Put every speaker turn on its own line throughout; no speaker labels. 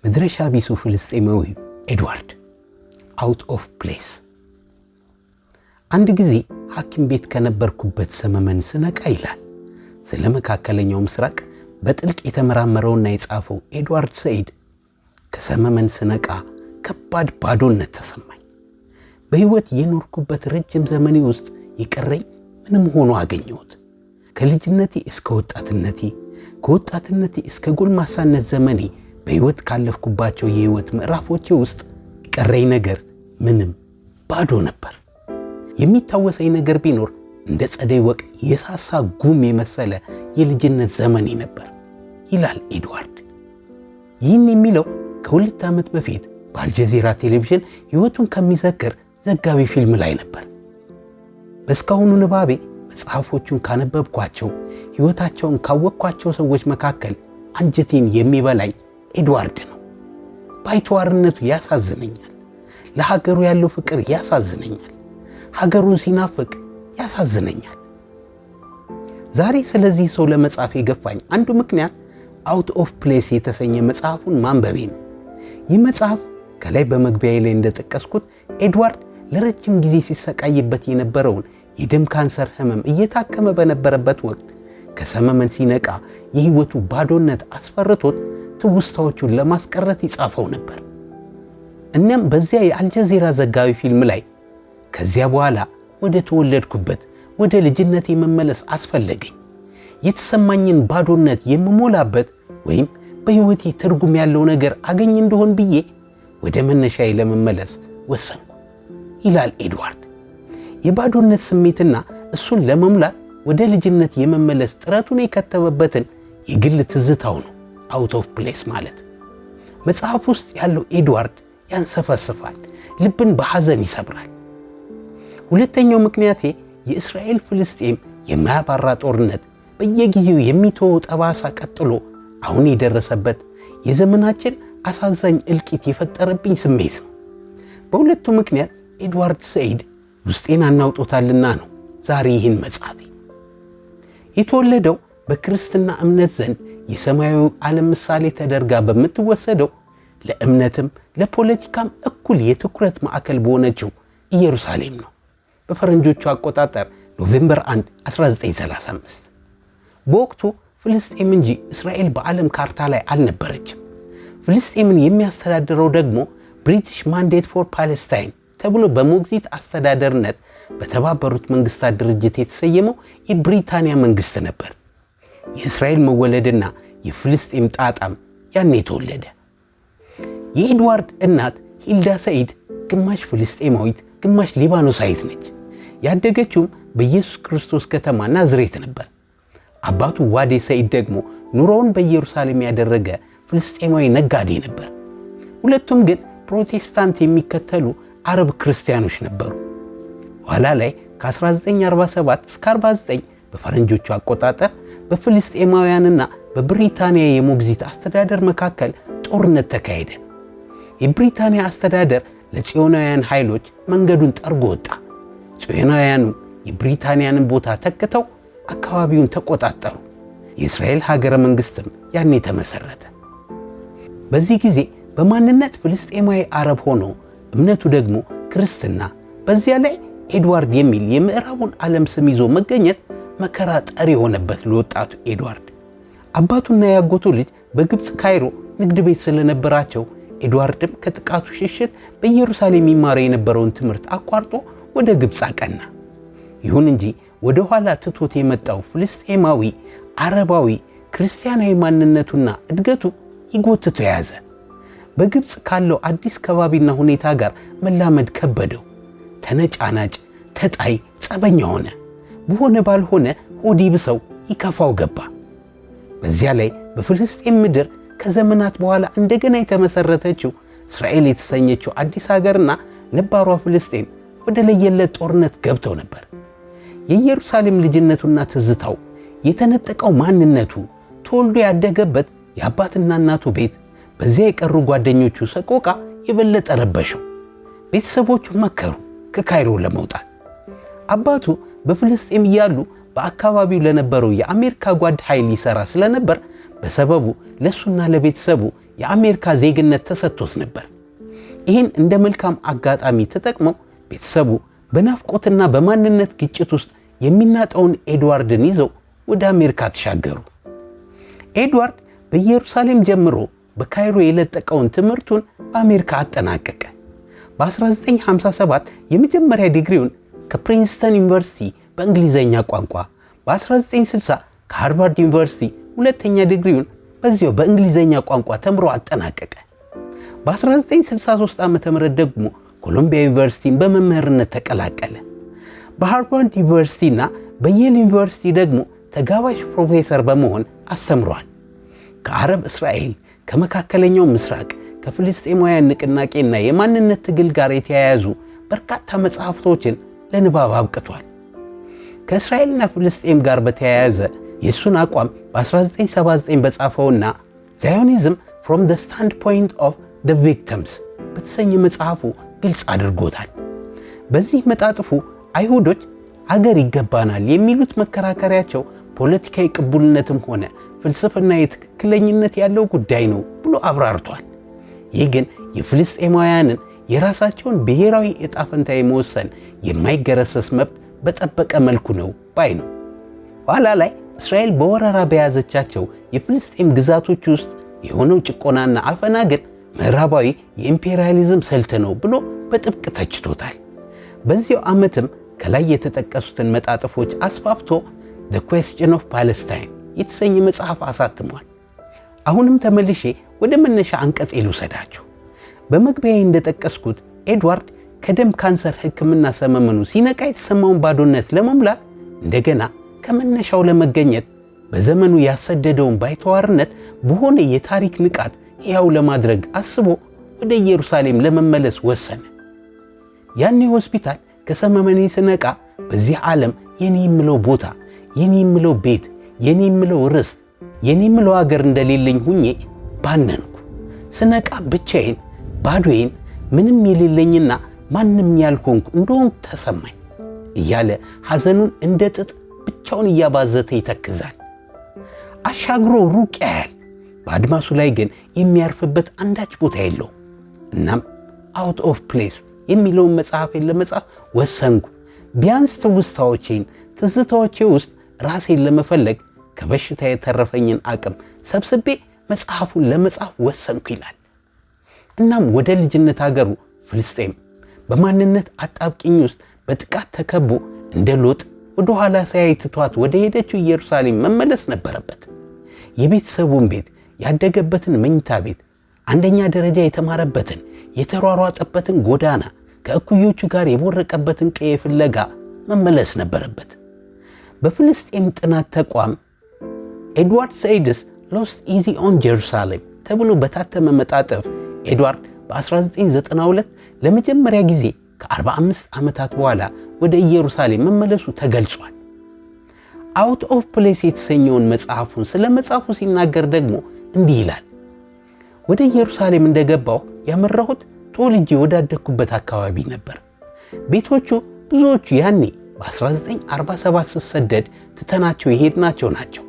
መድረሻ ቢሱ ፍልስጤማዊ ኤድዋርድ አውት ኦፍ ፕሌስ። አንድ ጊዜ ሐኪም ቤት ከነበርኩበት ሰመመን ስነቃ ይላል ስለ መካከለኛው ምስራቅ በጥልቅ የተመራመረውና የጻፈው ኤድዋርድ ሰኢድ፣ ከሰመመን ስነቃ ከባድ ባዶነት ተሰማኝ። በሕይወት የኖርኩበት ረጅም ዘመኔ ውስጥ የቀረኝ ምንም ሆኖ አገኘሁት። ከልጅነቴ እስከ ወጣትነቴ፣ ከወጣትነቴ እስከ ጎልማሳነት ዘመኔ በሕይወት ካለፍኩባቸው የሕይወት ምዕራፎቼ ውስጥ የቀረኝ ነገር ምንም ባዶ ነበር። የሚታወሰኝ ነገር ቢኖር እንደ ጸደይ ወቅት የሳሳ ጉም የመሰለ የልጅነት ዘመኔ ነበር ይላል ኤድዋርድ። ይህን የሚለው ከ2 ዓመት በፊት በአልጀዚራ ቴሌቪዥን ሕይወቱን ከሚዘክር ዘጋቢ ፊልም ላይ ነበር። በእስካሁኑ ንባቤ መጽሐፎቹን ካነበብኳቸው፣ ሕይወታቸውን ካወቅኳቸው ሰዎች መካከል አንጀቴን የሚበላኝ ኤድዋርድ ነው። ባይተዋርነቱ ያሳዝነኛል። ለሀገሩ ያለው ፍቅር ያሳዝነኛል። ሀገሩን ሲናፍቅ ያሳዝነኛል። ዛሬ ስለዚህ ሰው ለመጻፍ የገፋኝ አንዱ ምክንያት አውት ኦፍ ፕሌስ የተሰኘ መጽሐፉን ማንበቤ ነው። ይህ መጽሐፍ ከላይ በመግቢያዬ ላይ እንደጠቀስኩት ኤድዋርድ ለረጅም ጊዜ ሲሰቃይበት የነበረውን የደም ካንሰር ህመም እየታከመ በነበረበት ወቅት ከሰመመን ሲነቃ የሕይወቱ ባዶነት አስፈርቶት ትውስታዎቹን ለማስቀረት ይጻፈው ነበር። እናም በዚያ የአልጀዚራ ዘጋቢ ፊልም ላይ ከዚያ በኋላ ወደ ተወለድኩበት ወደ ልጅነቴ መመለስ አስፈለገኝ፣ የተሰማኝን ባዶነት የምሞላበት ወይም በሕይወቴ ትርጉም ያለው ነገር አገኝ እንደሆን ብዬ ወደ መነሻዬ ለመመለስ ወሰንኩ ይላል ኤድዋርድ። የባዶነት ስሜትና እሱን ለመሙላት ወደ ልጅነት የመመለስ ጥረቱን የከተበበትን የግል ትዝታው ነው አውት ኦፍ ፕሌስ ማለት። መጽሐፍ ውስጥ ያለው ኤድዋርድ ያንሰፈስፋል፣ ልብን በሐዘን ይሰብራል። ሁለተኛው ምክንያቴ የእስራኤል ፍልስጤም የማያባራ ጦርነት በየጊዜው የሚተወው ጠባሳ ቀጥሎ አሁን የደረሰበት የዘመናችን አሳዛኝ እልቂት የፈጠረብኝ ስሜት ነው። በሁለቱ ምክንያት ኤድዋርድ ሰኢድ ውስጤን አናውጦታልና ነው ዛሬ ይህን መጻፌ። የተወለደው በክርስትና እምነት ዘንድ የሰማያዊ ዓለም ምሳሌ ተደርጋ በምትወሰደው ለእምነትም ለፖለቲካም እኩል የትኩረት ማዕከል በሆነችው ኢየሩሳሌም ነው። በፈረንጆቹ አቆጣጠር ኖቬምበር 1 1935። በወቅቱ ፍልስጤም እንጂ እስራኤል በዓለም ካርታ ላይ አልነበረችም። ፍልስጤምን የሚያስተዳድረው ደግሞ ብሪቲሽ ማንዴት ፎር ፓለስታይን ተብሎ በሞግዚት አስተዳደርነት በተባበሩት መንግስታት ድርጅት የተሰየመው የብሪታንያ መንግስት ነበር። የእስራኤል መወለድና የፍልስጤም ጣጣም ያኔ ተወለደ። የኤድዋርድ እናት ሂልዳ ሰኢድ ግማሽ ፍልስጤማዊት ግማሽ ሊባኖሳዊት ነች። ያደገችውም በኢየሱስ ክርስቶስ ከተማ ናዝሬት ነበር። አባቱ ዋዴ ሰኢድ ደግሞ ኑሮውን በኢየሩሳሌም ያደረገ ፍልስጤማዊ ነጋዴ ነበር። ሁለቱም ግን ፕሮቴስታንት የሚከተሉ አረብ ክርስቲያኖች ነበሩ። ኋላ ላይ ከ1947 እስከ 49 በፈረንጆቹ አቆጣጠር በፍልስጤማውያንና በብሪታንያ የሞግዚት አስተዳደር መካከል ጦርነት ተካሄደ። የብሪታንያ አስተዳደር ለጽዮናውያን ኃይሎች መንገዱን ጠርጎ ወጣ። ጽዮናውያኑ የብሪታንያንን ቦታ ተክተው አካባቢውን ተቆጣጠሩ። የእስራኤል ሀገረ መንግስትም ያኔ ተመሰረተ። በዚህ ጊዜ በማንነት ፍልስጤማዊ አረብ ሆኖ እምነቱ ደግሞ ክርስትና፣ በዚያ ላይ ኤድዋርድ የሚል የምዕራቡን ዓለም ስም ይዞ መገኘት መከራ ጠሪ የሆነበት ለወጣቱ ኤድዋርድ። አባቱና ያጎቱ ልጅ በግብፅ ካይሮ ንግድ ቤት ስለነበራቸው ኤድዋርድም ከጥቃቱ ሽሽት በኢየሩሳሌም የሚማረው የነበረውን ትምህርት አቋርጦ ወደ ግብፅ አቀና። ይሁን እንጂ ወደ ኋላ ትቶት የመጣው ፍልስጤማዊ አረባዊ ክርስቲያናዊ ማንነቱና እድገቱ ይጎትቶ ያዘ። በግብፅ ካለው አዲስ ከባቢና ሁኔታ ጋር መላመድ ከበደው። ተነጫናጭ፣ ተጣይ፣ ጸበኛ ሆነ። በሆነ ባልሆነ ሆድ ይብሰው ይከፋው ገባ። በዚያ ላይ በፍልስጤም ምድር ከዘመናት በኋላ እንደገና የተመሰረተችው እስራኤል የተሰኘችው አዲስ ሀገርና ነባሯ ፍልስጤም ወደ ለየለት ጦርነት ገብተው ነበር። የኢየሩሳሌም ልጅነቱና ትዝታው፣ የተነጠቀው ማንነቱ፣ ተወልዶ ያደገበት የአባትና እናቱ ቤት፣ በዚያ የቀሩ ጓደኞቹ ሰቆቃ የበለጠ ረበሸው። ቤተሰቦቹ መከሩ ከካይሮ ለመውጣት። አባቱ በፍልስጤም እያሉ በአካባቢው ለነበረው የአሜሪካ ጓድ ኃይል ይሠራ ስለነበር በሰበቡ ለሱና ለቤተሰቡ የአሜሪካ ዜግነት ተሰጥቶት ነበር። ይህን እንደ መልካም አጋጣሚ ተጠቅመው ቤተሰቡ በናፍቆትና በማንነት ግጭት ውስጥ የሚናጠውን ኤድዋርድን ይዘው ወደ አሜሪካ ተሻገሩ። ኤድዋርድ በኢየሩሳሌም ጀምሮ በካይሮ የለጠቀውን ትምህርቱን በአሜሪካ አጠናቀቀ። በ1957 የመጀመሪያ ዲግሪውን ከፕሪንስተን ዩኒቨርሲቲ በእንግሊዘኛ ቋንቋ፣ በ1960 ከሃርቫርድ ዩኒቨርሲቲ ሁለተኛ ዲግሪውን በዚያው በእንግሊዘኛ ቋንቋ ተምሮ አጠናቀቀ። በ1963 ዓ.ም ደግሞ ኮሎምቢያ ዩኒቨርሲቲን በመምህርነት ተቀላቀለ። በሃርቫርድ ዩኒቨርሲቲና በየል ዩኒቨርሲቲ ደግሞ ተጋባዥ ፕሮፌሰር በመሆን አስተምሯል። ከአረብ እስራኤል፣ ከመካከለኛው ምስራቅ፣ ከፍልስጤማውያን ንቅናቄና የማንነት ትግል ጋር የተያያዙ በርካታ መጽሐፍቶችን ለንባብ አብቅቷል። ከእስራኤልና ፍልስጤም ጋር በተያያዘ የእሱን አቋም በ1979 በጻፈውና ዛዮኒዝም ፍሮም ዘ ስታንድ ፖይንት ኦፍ ዘ ቪክቲምስ በተሰኘ መጽሐፉ ግልጽ አድርጎታል። በዚህ መጣጥፉ አይሁዶች አገር ይገባናል የሚሉት መከራከሪያቸው ፖለቲካዊ ቅቡልነትም ሆነ ፍልስፍና የትክክለኝነት ያለው ጉዳይ ነው ብሎ አብራርቷል። ይህ ግን የፍልስጤማውያንን የራሳቸውን ብሔራዊ ዕጣ ፈንታ የመወሰን የማይገረሰስ መብት በጠበቀ መልኩ ነው ባይ ነው። ኋላ ላይ እስራኤል በወረራ በያዘቻቸው የፍልስጤም ግዛቶች ውስጥ የሆነው ጭቆናና አፈና ግን ምዕራባዊ የኢምፔሪያሊዝም ስልት ነው ብሎ በጥብቅ ተችቶታል። በዚያው ዓመትም ከላይ የተጠቀሱትን መጣጥፎች አስፋፍቶ The Question of Palestine የተሰኘ መጽሐፍ አሳትሟል። አሁንም ተመልሼ ወደ መነሻ አንቀጽ ልውሰዳችሁ። በመግቢያዬ እንደጠቀስኩት ኤድዋርድ ከደም ካንሰር ሕክምና ሰመመኑ ሲነቃ የተሰማውን ባዶነት ለመሙላት እንደገና ከመነሻው ለመገኘት በዘመኑ ያሰደደውን ባይተዋርነት በሆነ የታሪክ ንቃት ሕያው ለማድረግ አስቦ ወደ ኢየሩሳሌም ለመመለስ ወሰነ። ያኔ ሆስፒታል ከሰመመኔ ስነቃ በዚህ ዓለም የኔ የምለው ቦታ፣ የኔ የምለው ቤት፣ የኔ የምለው ርስት፣ የኔ የምለው አገር እንደሌለኝ ሁኜ ባነንኩ። ስነቃ ብቻዬን፣ ባዶዬን፣ ምንም የሌለኝና ማንም ያልሆንኩ እንደሆንኩ ተሰማኝ እያለ ሐዘኑን እንደ ጥጥ ብቻውን እያባዘተ ይተክዛል። አሻግሮ ሩቅ ያያል። በአድማሱ ላይ ግን የሚያርፍበት አንዳች ቦታ የለው። እናም አውት ኦፍ ፕሌስ የሚለውን መጽሐፌን ለመጻፍ ወሰንኩ። ቢያንስ ትውስታዎቼን፣ ትዝታዎቼ ውስጥ ራሴን ለመፈለግ ከበሽታ የተረፈኝን አቅም ሰብስቤ መጽሐፉን ለመጻፍ ወሰንኩ ይላል። እናም ወደ ልጅነት አገሩ ፍልስጤም በማንነት አጣብቂኝ ውስጥ በጥቃት ተከቦ እንደ ሎጥ ወደ ኋላ ሳያይ ትቷት ወደ ሄደችው ኢየሩሳሌም መመለስ ነበረበት። የቤተሰቡን ቤት፣ ያደገበትን መኝታ ቤት፣ አንደኛ ደረጃ የተማረበትን የተሯሯጠበትን ጎዳና፣ ከእኩዮቹ ጋር የቦረቀበትን ቀዬ ፍለጋ መመለስ ነበረበት። በፍልስጤም ጥናት ተቋም ኤድዋርድ ሰይድስ ሎስት ኢዚ ኦን ጀሩሳሌም ተብሎ በታተመ መጣጥፍ ኤድዋርድ በ1992 ለመጀመሪያ ጊዜ ከ45 ዓመታት በኋላ ወደ ኢየሩሳሌም መመለሱ ተገልጿል። አውት ኦፍ ፕሌስ የተሰኘውን መጽሐፉን ስለ መጽሐፉ ሲናገር ደግሞ እንዲህ ይላል። ወደ ኢየሩሳሌም እንደገባሁ ያመራሁት ተወልጄ ወዳደግኩበት አካባቢ ነበር። ቤቶቹ ብዙዎቹ ያኔ በ1947 ስሰደድ ትተናቸው የሄድናቸው ናቸው።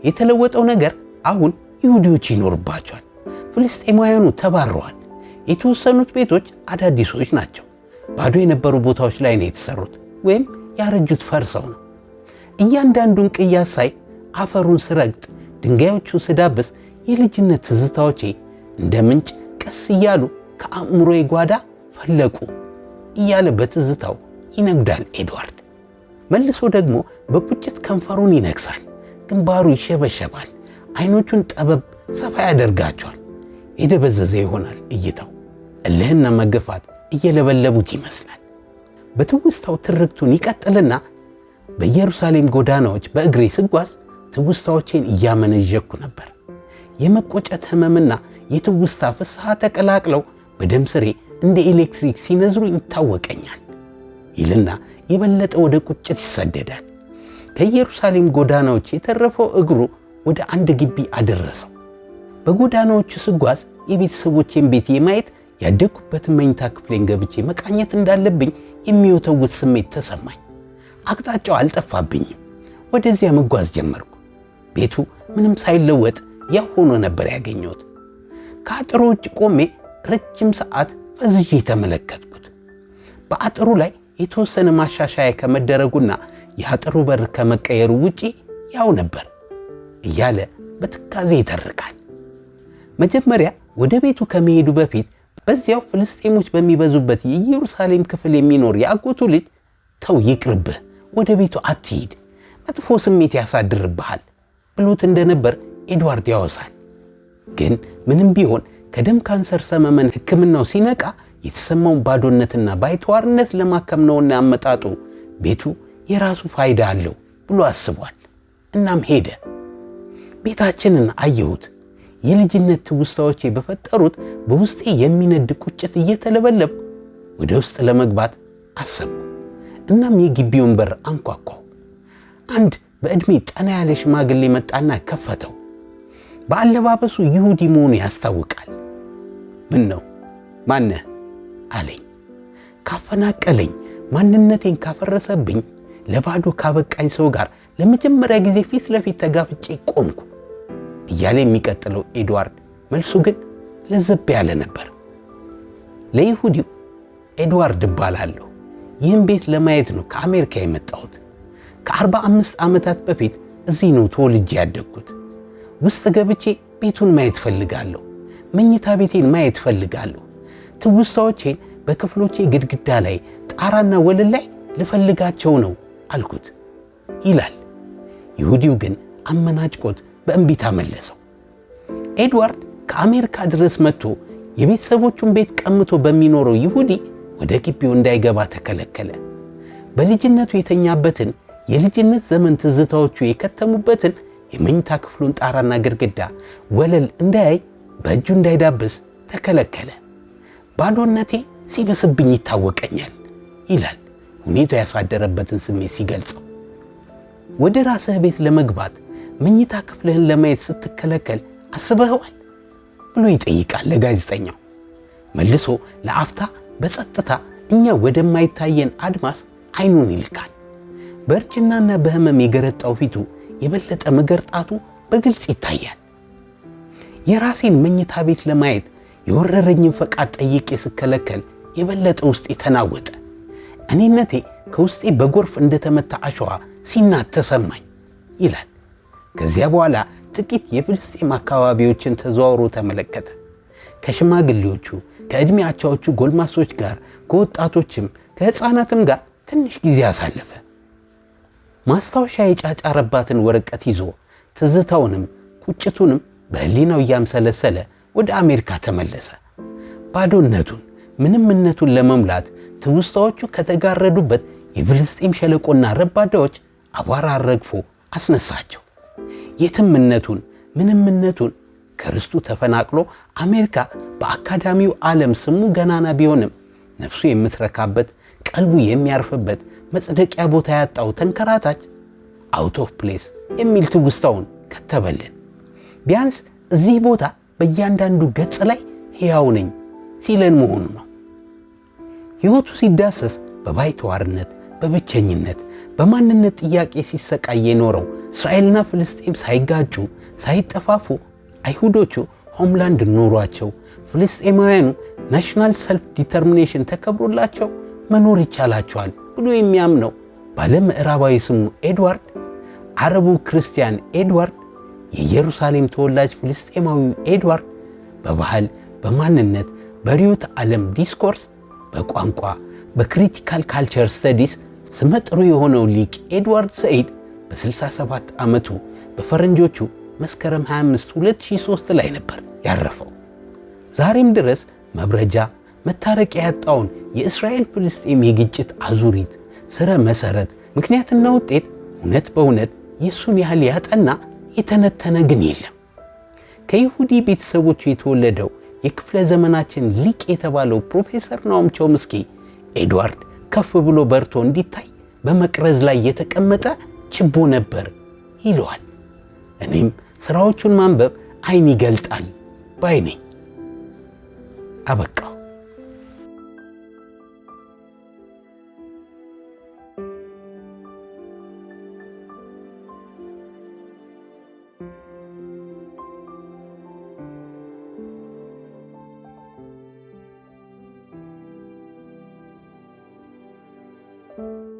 የተለወጠው ነገር አሁን ይሁዲዎች ይኖርባቸዋል። ፍልስጤማውያኑ ተባረዋል። የተወሰኑት ቤቶች አዳዲሶች ናቸው። ባዶ የነበሩ ቦታዎች ላይ ነው የተሰሩት ወይም ያረጁት ፈርሰው ነው። እያንዳንዱን ቅያስ ሳይ፣ አፈሩን ስረግጥ፣ ድንጋዮቹን ስዳብስ የልጅነት ትዝታዎቼ እንደ ምንጭ ቀስ እያሉ ከአእምሮዬ ጓዳ ፈለቁ እያለ በትዝታው ይነግዳል ኤድዋርድ። መልሶ ደግሞ በቁጭት ከንፈሩን ይነክሳል፣ ግንባሩ ይሸበሸባል፣ አይኖቹን ጠበብ ሰፋ ያደርጋቸዋል። የደበዘዘ ይሆናል እይታው። እልህና መገፋት እየለበለቡት ይመስላል። በትውስታው ትርክቱን ይቀጥልና በኢየሩሳሌም ጎዳናዎች በእግሬ ስጓዝ ትውስታዎቼን እያመነዠኩ ነበር። የመቆጨት ህመምና የትውስታ ፍስሐ ተቀላቅለው በደም ስሬ እንደ ኤሌክትሪክ ሲነዝሩ ይታወቀኛል ይልና የበለጠ ወደ ቁጭት ይሰደዳል። ከኢየሩሳሌም ጎዳናዎች የተረፈው እግሩ ወደ አንድ ግቢ አደረሰው። በጎዳናዎቹ ስጓዝ የቤተሰቦቼን ቤት የማየት ያደግኩበትን መኝታ ክፍሌን ገብቼ መቃኘት እንዳለብኝ የሚወተውት ስሜት ተሰማኝ። አቅጣጫው አልጠፋብኝም። ወደዚያ መጓዝ ጀመርኩ። ቤቱ ምንም ሳይለወጥ ያው ሆኖ ነበር ያገኘሁት። ከአጥሩ ውጭ ቆሜ ረጅም ሰዓት ፈዝዤ ተመለከትኩት። በአጥሩ ላይ የተወሰነ ማሻሻያ ከመደረጉና የአጥሩ በር ከመቀየሩ ውጪ ያው ነበር እያለ በትካዜ ይተርካል። መጀመሪያ ወደ ቤቱ ከመሄዱ በፊት በዚያው ፍልስጤሞች በሚበዙበት የኢየሩሳሌም ክፍል የሚኖር የአጎቱ ልጅ ተው ይቅርብህ፣ ወደ ቤቱ አትሂድ፣ መጥፎ ስሜት ያሳድርብሃል ብሎት እንደነበር ኤድዋርድ ያወሳል። ግን ምንም ቢሆን ከደም ካንሰር ሰመመን ሕክምናው ሲነቃ የተሰማውን ባዶነትና ባይተዋርነት ለማከም ነውና አመጣጡ ቤቱ የራሱ ፋይዳ አለው ብሎ አስቧል። እናም ሄደ። ቤታችንን አየሁት። የልጅነት ትውስታዎቼ በፈጠሩት በውስጤ የሚነድ ቁጭት እየተለበለብኩ ወደ ውስጥ ለመግባት አሰብኩ። እናም የግቢውን በር አንኳኳው። አንድ በዕድሜ ጠና ያለ ሽማግሌ መጣና ከፈተው። በአለባበሱ ይሁዲ መሆኑ ያስታውቃል። ምን ነው ማነህ አለኝ። ካፈናቀለኝ ማንነቴን ካፈረሰብኝ ለባዶ ካበቃኝ ሰው ጋር ለመጀመሪያ ጊዜ ፊት ለፊት ተጋፍጬ ቆምኩ እያለ የሚቀጥለው ኤድዋርድ መልሱ ግን ለዘብ ያለ ነበር። ለይሁዲው ኤድዋርድ እባላለሁ። ይህን ቤት ለማየት ነው ከአሜሪካ የመጣሁት። ከ45 ዓመታት በፊት እዚህ ነው ተወልጄ ያደግኩት። ውስጥ ገብቼ ቤቱን ማየት ፈልጋለሁ። መኝታ ቤቴን ማየት ፈልጋለሁ። ትውስታዎቼን በክፍሎቼ ግድግዳ ላይ፣ ጣራና ወለል ላይ ልፈልጋቸው ነው አልኩት ይላል። ይሁዲው ግን አመናጭቆት በእንቢታ መለሰው። ኤድዋርድ ከአሜሪካ ድረስ መጥቶ የቤተሰቦቹን ቤት ቀምቶ በሚኖረው ይሁዲ ወደ ግቢው እንዳይገባ ተከለከለ። በልጅነቱ የተኛበትን የልጅነት ዘመን ትዝታዎቹ የከተሙበትን የመኝታ ክፍሉን ጣራና ግድግዳ ወለል እንዳያይ በእጁ እንዳይዳብስ ተከለከለ። ባዶነቴ ሲበስብኝ ይታወቀኛል ይላል ሁኔታው ያሳደረበትን ስሜት ሲገልጸው። ወደ ራስህ ቤት ለመግባት መኝታ ክፍልህን ለማየት ስትከለከል አስበኸዋል ብሎ ይጠይቃል ለጋዜጠኛው። መልሶ ለአፍታ በጸጥታ እኛ ወደማይታየን አድማስ አይኑን ይልካል። በእርጅናና በህመም የገረጣው ፊቱ የበለጠ መገርጣቱ በግልጽ ይታያል። የራሴን መኝታ ቤት ለማየት የወረረኝን ፈቃድ ጠይቄ ስከለከል የበለጠ ውስጤ ተናወጠ። እኔነቴ ከውስጤ በጎርፍ እንደተመታ አሸዋ ሲናት ተሰማኝ ይላል። ከዚያ በኋላ ጥቂት የፍልስጤም አካባቢዎችን ተዘዋውሮ ተመለከተ። ከሽማግሌዎቹ፣ ከዕድሜ አቻዎቹ ጎልማሶች ጋር፣ ከወጣቶችም ከሕፃናትም ጋር ትንሽ ጊዜ አሳለፈ። ማስታወሻ የጫጫረባትን ወረቀት ይዞ ትዝታውንም ቁጭቱንም በህሊናው እያምሰለሰለ ወደ አሜሪካ ተመለሰ። ባዶነቱን ምንምነቱን ለመሙላት ትውስታዎቹ ከተጋረዱበት የፍልስጤም ሸለቆና ረባዳዎች አቧራ አረግፎ አስነሳቸው። የትምነቱን ምንምነቱን ከርስቱ ተፈናቅሎ አሜሪካ በአካዳሚው ዓለም ስሙ ገናና ቢሆንም ነፍሱ የምትረካበት ቀልቡ የሚያርፍበት መጽደቂያ ቦታ ያጣው ተንከራታች አውት ኦፍ ፕሌስ የሚል ትውስታውን ከተበልን። ቢያንስ እዚህ ቦታ በእያንዳንዱ ገጽ ላይ ሕያው ነኝ ሲለን መሆኑ ነው። ሕይወቱ ሲዳሰስ በባይተዋርነት፣ በብቸኝነት፣ በማንነት ጥያቄ ሲሰቃይ የኖረው እስራኤልና ፍልስጤም ሳይጋጩ ሳይጠፋፉ አይሁዶቹ ሆምላንድ ኖሯቸው ፍልስጤማውያኑ ናሽናል ሰልፍ ዲተርሚኔሽን ተከብሮላቸው መኖር ይቻላቸዋል ብሎ የሚያምነው ባለ ምዕራባዊ ስሙ ኤድዋርድ፣ አረቡ ክርስቲያን ኤድዋርድ፣ የኢየሩሳሌም ተወላጅ ፍልስጤማዊው ኤድዋርድ በባህል፣ በማንነት፣ በርዕዮተ ዓለም ዲስኮርስ፣ በቋንቋ፣ በክሪቲካል ካልቸር ስተዲስ ስመጥሩ የሆነው ሊቅ ኤድዋርድ ሰኢድ በ67 ዓመቱ በፈረንጆቹ መስከረም 25 2003 ላይ ነበር ያረፈው። ዛሬም ድረስ መብረጃ መታረቂያ ያጣውን የእስራኤል ፍልስጤም የግጭት አዙሪት ስረ መሰረት ምክንያትና ውጤት እውነት በእውነት የሱን ያህል ያጠና የተነተነ ግን የለም። ከይሁዲ ቤተሰቦቹ የተወለደው የክፍለ ዘመናችን ሊቅ የተባለው ፕሮፌሰር ናኦም ቾምስኪ ኤድዋርድ ከፍ ብሎ በርቶ እንዲታይ በመቅረዝ ላይ የተቀመጠ ችቦ ነበር ይለዋል። እኔም ስራዎቹን ማንበብ አይን ይገልጣል ባይ ነኝ። አበቃው። ነው።